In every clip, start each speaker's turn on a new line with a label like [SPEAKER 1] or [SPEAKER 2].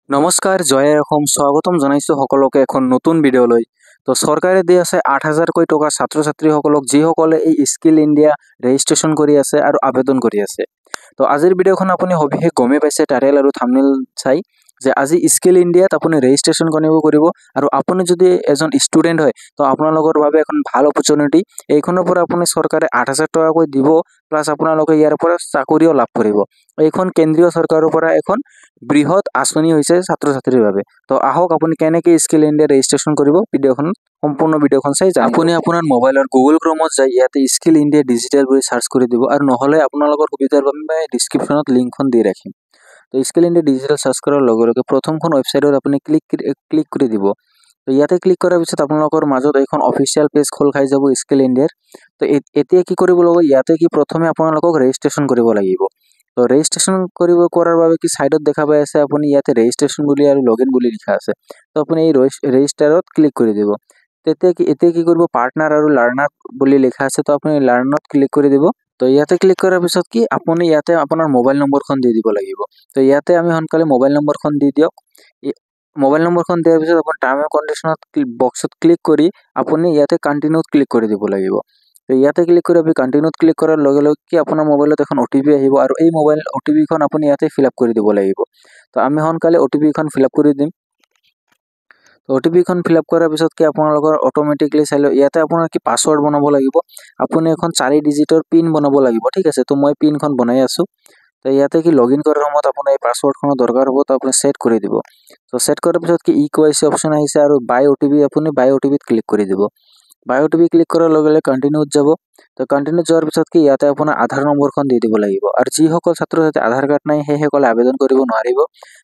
[SPEAKER 1] নমস্কাৰ, জয় অসম। স্বাগতম জনাইছো সকলোকে এখন নতুন ভিডিঅ'লৈ। তো চৰকাৰে দি আছে ৮,০০০কৈ টকা ছাত্ৰ ছাত্ৰীসকলক যিসকলে এই স্কিল ইণ্ডিয়া ৰেজিষ্ট্ৰেশ্যন কৰি আছে আৰু আবেদন কৰি আছে। তো আজিৰ ভিডিঅ'খন আপুনি সবিশেষ গমেই পাইছে টাইটেল আৰু থাম্বনেইল চাই যে আজি স্কিল ইণ্ডিয়াত আপুনি ৰেজিষ্ট্ৰেশ্যন কৰিব আৰু আপুনি যদি এজন ষ্টুডেণ্ট হয় তো আপোনালোকৰ বাবে এখন ভাল অপৰচুনিটি। এইখনৰ পৰা আপুনি চৰকাৰে ৮,০০০ টকাকৈ দিব, প্লাছ আপোনালোকে ইয়াৰ পৰা চাকৰিও লাভ কৰিব। এইখন কেন্দ্ৰীয় চৰকাৰৰ পৰা এখন বৃহৎ আঁচনি হৈছে ছাত্ৰ ছাত্ৰীৰ বাবে। তো আহক আপুনি কেনেকৈ স্কিল ইণ্ডিয়া ৰেজিষ্ট্ৰেশ্যন কৰিব ভিডিঅ'খন সম্পূৰ্ণ ভিডিঅ'খন চাই জানিব। আপুনি আপোনাৰ মোবাইলৰ গুগল ক্ৰমত যাই ইয়াতে স্কিল ইণ্ডিয়া ডিজিটেল বুলি চাৰ্চ কৰি দিব, আৰু নহ'লে আপোনালোকৰ সুবিধাৰ বাবে মই ডিছক্ৰিপশ্যনত লিংকখন দি ৰাখিম। তো স্কিল ইণ্ডিয়া ডিজিটেল চাৰ্চ কৰাৰ লগে লগে প্ৰথমখন ৱেবছাইটত আপুনি ক্লিক কৰি দিব। তো ইয়াতে ক্লিক কৰাৰ পিছত আপোনালোকৰ মাজত এইখন অফিচিয়েল পেজ খোল খাই যাব স্কিল ইণ্ডিয়াৰ। তো এতিয়া কি কৰিব লাগিব, ইয়াতে কি প্ৰথমে আপোনালোকক ৰেজিষ্ট্ৰেশ্যন কৰিব লাগিব। তো ৰেজিষ্ট্ৰেশ্যন কৰাৰ বাবে কি সাইডত দেখা পাই আছে আপুনি ইয়াতে ৰেজিষ্ট্ৰেশ্যন বুলি আৰু লগইন বুলি লিখা আছে। তো আপুনি এই ৰেজিষ্টাৰত ক্লিক কৰি দিব। এতিয়া কি কৰিব, পাৰ্টনাৰ আৰু লাৰ্নাৰ বুলি লিখা আছে, তো আপুনি লাৰ্ণত ক্লিক কৰি দিব। তো ইয়াতে ক্লিক কৰাৰ পিছত কি আপুনি ইয়াতে আপোনাৰ মোবাইল নম্বৰখন দি দিব লাগিব। তো ইয়াতে আমি সোনকালে মোবাইল নম্বৰখন দি দিয়ক। মোবাইল নম্বৰখন দিয়াৰ পিছত আপুনি টাৰ্ম এণ্ড কণ্ডিশ্যনত বক্সত ক্লিক কৰি আপুনি ইয়াতে কণ্টিনিউত ক্লিক কৰি দিব লাগিব। তো ইয়াতে ক্লিক কৰি আপুনি কণ্টিনিউত ক্লিক কৰাৰ লগে লগে কি আপোনাৰ মোবাইলত এখন OTP আহিব, আৰু এই OTPখন আপুনি ইয়াতে ফিল আপ কৰি দিব লাগিব। তো আমি সোনকালে OTPখন ফিল আপ কৰি দিম। তো OTPখন ফিল আপ কৰাৰ পিছত কি আপোনালোকৰ অট'মেটিকলি চাই লওক ইয়াতে আপোনাৰ কি পাছৱৰ্ড বনাব লাগিব। আপুনি এখন 4 ডিজিটৰ পিন বনাব লাগিব, ঠিক আছে। তো মই পিনখন বনাই আছোঁ। তো ইয়াতে কি লগইন কৰাৰ সময়ত আপোনাৰ এই পাছৱৰ্ডখনৰ দৰকাৰ হ'ব, তো আপুনি ছেট কৰি দিব। তো ছেট কৰাৰ পিছত কি KYC অপশ্যন আহিছে, আৰু বাই OTP আপুনি বাই OTPত ক্লিক কৰি দিব। বাই OTP ক্লিক কৰাৰ লগে লগে কণ্টিনিউত যাব। তো কণ্টিনিউত যোৱাৰ পিছত কি ইয়াতে আপোনাৰ আধাৰ নম্বৰখন দি দিব লাগিব, আৰু যিসকল ছাত্ৰ ছাত্ৰী আধাৰ কাৰ্ড নাই সেইসকলে আবেদন কৰিব নোৱাৰিব।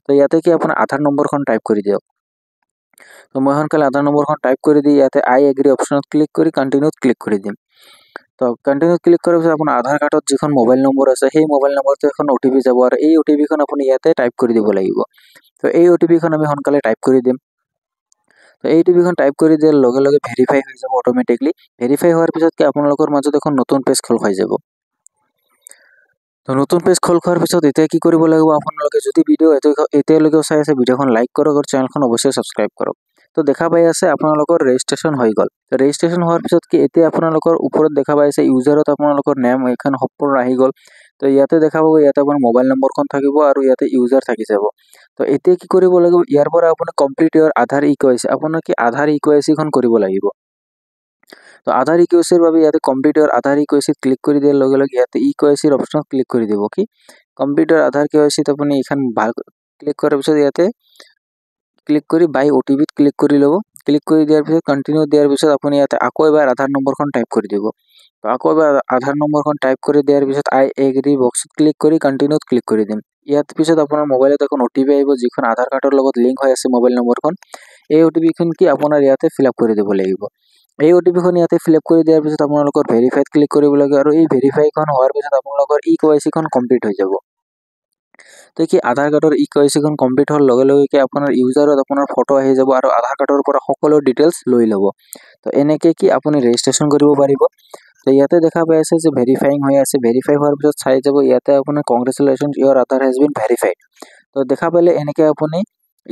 [SPEAKER 1] তো ইয়াতে কি আপোনাৰ আধাৰ নম্বৰখন টাইপ কৰি দিয়ক। তো মই সোনকালে আধাৰ নম্বৰখন টাইপ কৰি দি ইয়াতে আই এগ্ৰি অপশ্যনত ক্লিক কৰি কণ্টিনিউত ক্লিক কৰি দিম। তো কণ্টিনিউত ক্লিক কৰাৰ পিছত আপোনাৰ আধাৰ কাৰ্ডত যিখন মোবাইল নম্বৰ আছে সেই মোবাইল নম্বৰটো এখন OTP যাব, আৰু এই OTPখন আপুনি ইয়াতে টাইপ কৰি দিব লাগিব। তো এই OTPখন আমি সোনকালে টাইপ কৰি দিম। তো এই OTPখন টাইপ কৰি দিয়াৰ লগে লগে ভেৰিফাই হৈ যাব অট'মেটিকলি। ভেৰিফাই হোৱাৰ পিছত কি আপোনালোকৰ মাজত এখন নতুন পেজ খোল খাই যাব। তো নতুন পেজ খোল খোৱাৰ পিছত এতিয়া কি কৰিব লাগিব, আপোনালোকে যদি ভিডিঅ' এতিয়ালৈকেও চাই আছে ভিডিঅ'খন লাইক কৰক আৰু চেনেলখন অৱশ্যই ছাবস্ক্ৰাইব কৰক। তো দেখা পাই আছে আপোনালোকৰ ৰেজিষ্ট্ৰেশ্যন হৈ গ'ল। তো ৰেজিষ্ট্ৰেশ্যন হোৱাৰ পিছত কি এতিয়া আপোনালোকৰ ওপৰত দেখা পাই আছে ইউজাৰত আপোনালোকৰ নেম এখন সম্পূৰ্ণ আহি গ'ল। তো ইয়াতে দেখা পাব ইয়াতে আপোনাৰ মোবাইল নম্বৰখন থাকিব আৰু ইয়াতে ইউজাৰ থাকি যাব। তো এতিয়া কি কৰিব লাগিব, ইয়াৰ পৰা আপুনি কমপ্লিট ইয়ৰ আধাৰ KYC আপোনাৰ কি আধাৰ KYCখন কৰিব লাগিব। তো আধাৰ KYCৰ বাবে ইয়াতে কমপ্লিট ইয়ৰ আধাৰ KYCত ক্লিক কৰি দিয়াৰ লগে লগে ইয়াতে KYCৰ অপশ্যনত ক্লিক কৰি দিব। কি কমপ্লিট ইয়ৰ আধাৰ KYCত আপুনি এইখন ভাল ক্লিক কৰাৰ পিছত ইয়াতে ক্লিক কৰি বাই OTPত ক্লিক কৰি ল'ব। ক্লিক কৰি দিয়াৰ পিছত কণ্টিনিউ দিয়াৰ পিছত আপুনি ইয়াতে আকৌ এবাৰ আধাৰ নম্বৰখন টাইপ কৰি দিব। তো আকৌ এবাৰ আধাৰ নম্বৰখন টাইপ কৰি দিয়াৰ পিছত আই এগ্ৰি বক্সত ক্লিক কৰি কণ্টিনিউত ক্লিক কৰি দিম। ইয়াৰ পিছত আপোনাৰ মোবাইলত এখন OTP আহিব, যিখন আধাৰ কাৰ্ডৰ লগত লিংক হৈ আছে মোবাইল নম্বৰখন। এই OTPখন কি আপোনাৰ ইয়াতে ফিল আপ কৰি দিব লাগিব। এই OTPখন ইয়াতে ফিল আপ কৰি দিয়াৰ পিছত আপোনালোকৰ ভেৰিফাইত ক্লিক কৰিব লাগে, আৰু এই ভেৰিফাইখন হোৱাৰ পিছত আপোনালোকৰ KYCখন কমপ্লিট হৈ যাব। তো কি আধাৰ কাৰ্ডৰ KYCখন কমপ্লিট হোৱাৰ লগে লগে কি আপোনাৰ ইউজাৰত আপোনাৰ ফটো আহি যাব, আৰু আধাৰ কাৰ্ডৰ পৰা সকলো ডিটেইলছ লৈ ল'ব। তো এনেকৈ কি আপুনি ৰেজিষ্ট্ৰেশ্যন কৰিব পাৰিব। তো ইয়াতে দেখা পাই আছে যে ভেৰিফাইং হৈ আছে। ভেৰিফাই হোৱাৰ পিছত চাই যাব ইয়াতে আপোনাৰ congratulations your Aadhaar has been verified. তো দেখা পালে এনেকৈ আপুনি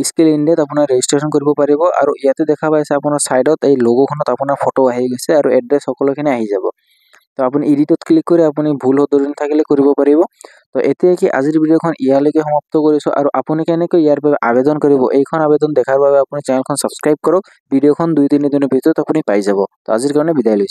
[SPEAKER 1] স্কিল ইণ্ডিয়াত আপোনাৰ ৰেজিষ্ট্ৰেশ্যন কৰিব পাৰিব। আৰু ইয়াতে দেখা পাইছে আপোনাৰ ছাইডত এই লগোখনত আপোনাৰ ফটো আহি গৈছে আৰু এড্ৰেছ সকলোখিনি আহি যাব। তো আপুনি এডিটত ক্লিক কৰি আপুনি ভুল শুধৰণি থাকিলে কৰিব পাৰিব। তো এতিয়া কি আজিৰ ভিডিঅ'খন ইয়ালৈকে সমাপ্ত কৰিছোঁ, আৰু আপুনি কেনেকৈ ইয়াৰ বাবে আবেদন কৰিব এইখন আবেদন দেখাৰ বাবে আপুনি চেনেলখন ছাবস্ক্ৰাইব কৰক। ভিডিঅ'খন 2-3 দিনৰ ভিতৰত আপুনি পাই যাব। তো আজিৰ কাৰণে বিদায় লৈছোঁ।